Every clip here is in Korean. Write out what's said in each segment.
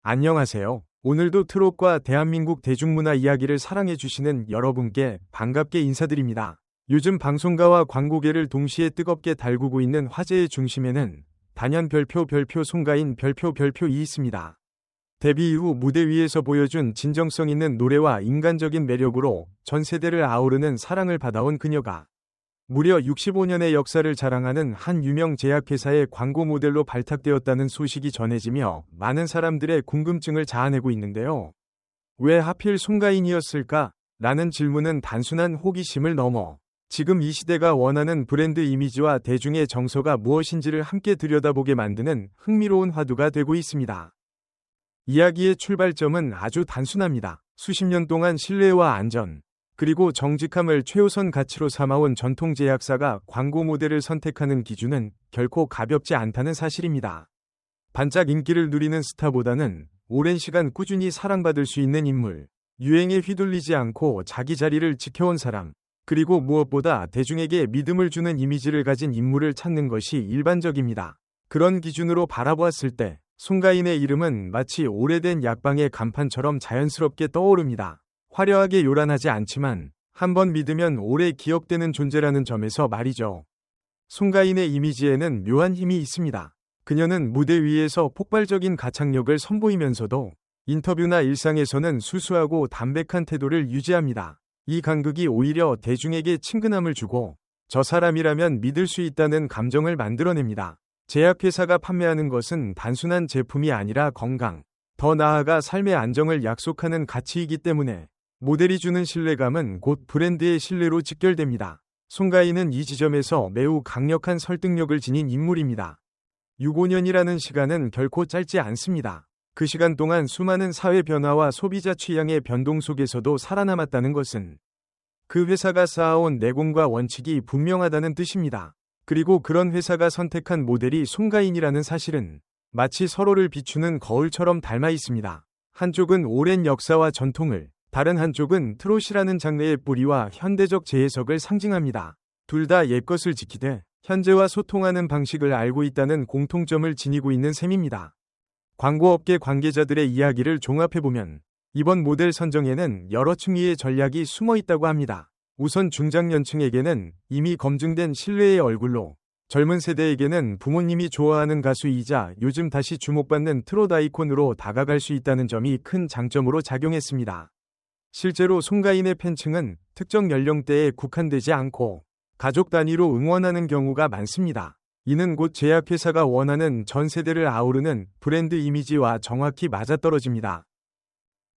안녕하세요. 오늘도 트롯과 대한민국 대중문화 이야기를 사랑해주시는 여러분께 반갑게 인사드립니다. 요즘 방송가와 광고계를 동시에 뜨겁게 달구고 있는 화제의 중심에는 단연 별표 송가인 별표이 있습니다. 데뷔 이후 무대 위에서 보여준 진정성 있는 노래와 인간적인 매력으로 전 세대를 아우르는 사랑을 받아온 그녀가 무려 65년의 역사를 자랑하는 한 유명 제약회사의 광고 모델로 발탁되었다는 소식이 전해지며 많은 사람들의 궁금증을 자아내고 있는데요. 왜 하필 송가인이었을까? 라는 질문은 단순한 호기심을 넘어 지금 이 시대가 원하는 브랜드 이미지와 대중의 정서가 무엇인지를 함께 들여다보게 만드는 흥미로운 화두가 되고 있습니다. 이야기의 출발점은 아주 단순합니다. 수십 년 동안 신뢰와 안전, 그리고 정직함을 최우선 가치로 삼아온 전통 제약사가 광고 모델을 선택하는 기준은 결코 가볍지 않다는 사실입니다. 반짝 인기를 누리는 스타보다는 오랜 시간 꾸준히 사랑받을 수 있는 인물, 유행에 휘둘리지 않고 자기 자리를 지켜온 사람, 그리고 무엇보다 대중에게 믿음을 주는 이미지를 가진 인물을 찾는 것이 일반적입니다. 그런 기준으로 바라보았을 때 송가인의 이름은 마치 오래된 약방의 간판처럼 자연스럽게 떠오릅니다. 화려하게 요란하지 않지만 한번 믿으면 오래 기억되는 존재라는 점에서 말이죠. 송가인의 이미지에는 묘한 힘이 있습니다. 그녀는 무대 위에서 폭발적인 가창력을 선보이면서도 인터뷰나 일상에서는 수수하고 담백한 태도를 유지합니다. 이 간극이 오히려 대중에게 친근함을 주고 저 사람이라면 믿을 수 있다는 감정을 만들어냅니다. 제약회사가 판매하는 것은 단순한 제품이 아니라 건강, 더 나아가 삶의 안정을 약속하는 가치이기 때문에 모델이 주는 신뢰감은 곧 브랜드의 신뢰로 직결됩니다. 송가인은 이 지점에서 매우 강력한 설득력을 지닌 인물입니다. 65년이라는 시간은 결코 짧지 않습니다. 그 시간 동안 수많은 사회 변화와 소비자 취향의 변동 속에서도 살아남았다는 것은 그 회사가 쌓아온 내공과 원칙이 분명하다는 뜻입니다. 그리고 그런 회사가 선택한 모델이 송가인이라는 사실은 마치 서로를 비추는 거울처럼 닮아 있습니다. 한쪽은 오랜 역사와 전통을, 다른 한쪽은 트롯이라는 장르의 뿌리와 현대적 재해석을 상징합니다. 둘 다 옛것을 지키되 현재와 소통하는 방식을 알고 있다는 공통점을 지니고 있는 셈입니다. 광고업계 관계자들의 이야기를 종합해보면 이번 모델 선정에는 여러 층위의 전략이 숨어 있다고 합니다. 우선 중장년층에게는 이미 검증된 신뢰의 얼굴로, 젊은 세대에게는 부모님이 좋아하는 가수이자 요즘 다시 주목받는 트롯 아이콘으로 다가갈 수 있다는 점이 큰 장점으로 작용했습니다. 실제로 송가인의 팬층은 특정 연령대에 국한되지 않고 가족 단위로 응원하는 경우가 많습니다. 이는 곧 제약회사가 원하는 전 세대를 아우르는 브랜드 이미지와 정확히 맞아떨어집니다.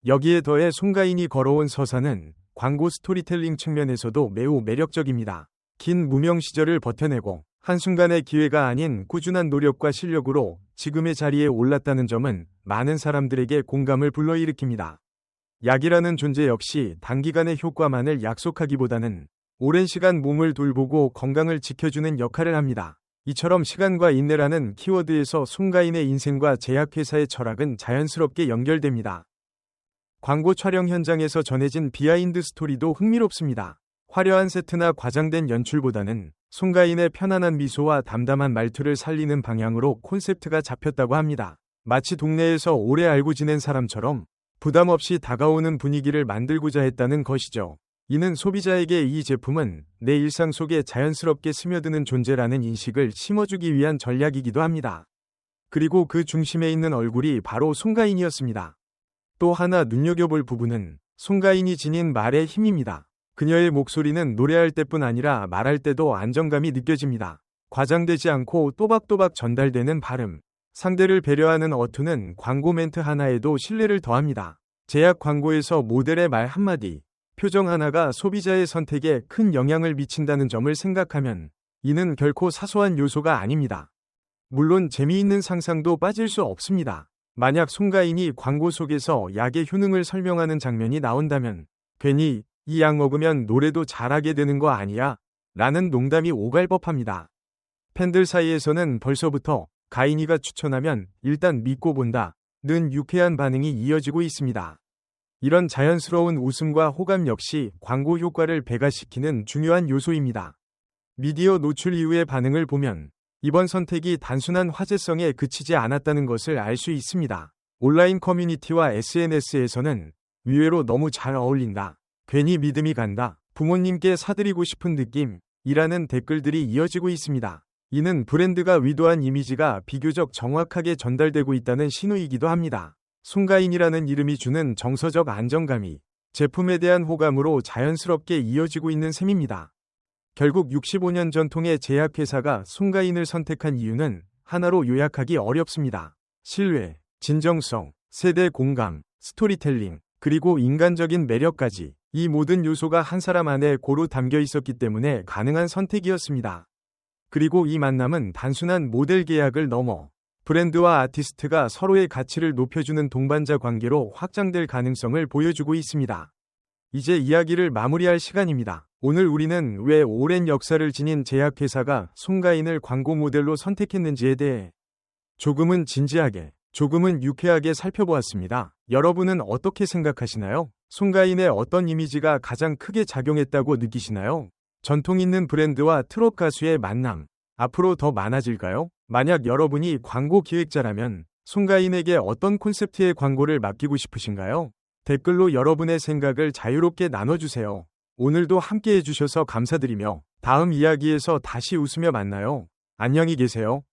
여기에 더해 송가인이 걸어온 서사는 광고 스토리텔링 측면에서도 매우 매력적입니다. 긴 무명 시절을 버텨내고 한순간의 기회가 아닌 꾸준한 노력과 실력으로 지금의 자리에 올랐다는 점은 많은 사람들에게 공감을 불러일으킵니다. 약이라는 존재 역시 단기간의 효과만을 약속하기보다는 오랜 시간 몸을 돌보고 건강을 지켜주는 역할을 합니다. 이처럼 시간과 인내라는 키워드에서 송가인의 인생과 제약회사의 철학은 자연스럽게 연결됩니다. 광고 촬영 현장에서 전해진 비하인드 스토리도 흥미롭습니다. 화려한 세트나 과장된 연출보다는 송가인의 편안한 미소와 담담한 말투를 살리는 방향으로 콘셉트가 잡혔다고 합니다. 마치 동네에서 오래 알고 지낸 사람처럼 부담 없이 다가오는 분위기를 만들고자 했다는 것이죠. 이는 소비자에게 이 제품은 내 일상 속에 자연스럽게 스며드는 존재라는 인식을 심어주기 위한 전략이기도 합니다. 그리고 그 중심에 있는 얼굴이 바로 송가인이었습니다. 또 하나 눈여겨볼 부분은 송가인이 지닌 말의 힘입니다. 그녀의 목소리는 노래할 때뿐 아니라 말할 때도 안정감이 느껴집니다. 과장되지 않고 또박또박 전달되는 발음, 상대를 배려하는 어투는 광고 멘트 하나에도 신뢰를 더합니다. 제약 광고에서 모델의 말 한마디, 표정 하나가 소비자의 선택에 큰 영향을 미친다는 점을 생각하면 이는 결코 사소한 요소가 아닙니다. 물론 재미있는 상상도 빠질 수 없습니다. 만약 송가인이 광고 속에서 약의 효능을 설명하는 장면이 나온다면 괜히 이 약 먹으면 노래도 잘하게 되는 거 아니야? 라는 농담이 오갈 법합니다. 팬들 사이에서는 벌써부터 가인이가 추천하면 일단 믿고 본다 는 유쾌한 반응이 이어지고 있습니다. 이런 자연스러운 웃음과 호감 역시 광고 효과를 배가시키는 중요한 요소입니다. 미디어 노출 이후의 반응을 보면 이번 선택이 단순한 화제성에 그치지 않았다는 것을 알 수 있습니다. 온라인 커뮤니티와 SNS에서는 의외로 너무 잘 어울린다. 괜히 믿음이 간다. 부모님께 사드리고 싶은 느낌이라는 댓글들이 이어지고 있습니다. 이는 브랜드가 의도한 이미지가 비교적 정확하게 전달되고 있다는 신호이기도 합니다. 송가인이라는 이름이 주는 정서적 안정감이 제품에 대한 호감으로 자연스럽게 이어지고 있는 셈입니다. 결국 65년 전통의 제약회사가 송가인을 선택한 이유는 하나로 요약하기 어렵습니다. 신뢰, 진정성, 세대 공감, 스토리텔링, 그리고 인간적인 매력까지 이 모든 요소가 한 사람 안에 고루 담겨 있었기 때문에 가능한 선택이었습니다. 그리고 이 만남은 단순한 모델 계약을 넘어 브랜드와 아티스트가 서로의 가치를 높여주는 동반자 관계로 확장될 가능성을 보여주고 있습니다. 이제 이야기를 마무리할 시간입니다. 오늘 우리는 왜 오랜 역사를 지닌 제약회사가 송가인을 광고 모델로 선택했는지에 대해 조금은 진지하게, 조금은 유쾌하게 살펴보았습니다. 여러분은 어떻게 생각하시나요? 송가인의 어떤 이미지가 가장 크게 작용했다고 느끼시나요? 전통 있는 브랜드와 트롯 가수의 만남, 앞으로 더 많아질까요? 만약 여러분이 광고 기획자라면 송가인에게 어떤 콘셉트의 광고를 맡기고 싶으신가요? 댓글로 여러분의 생각을 자유롭게 나눠주세요. 오늘도 함께 해주셔서 감사드리며 다음 이야기에서 다시 웃으며 만나요. 안녕히 계세요.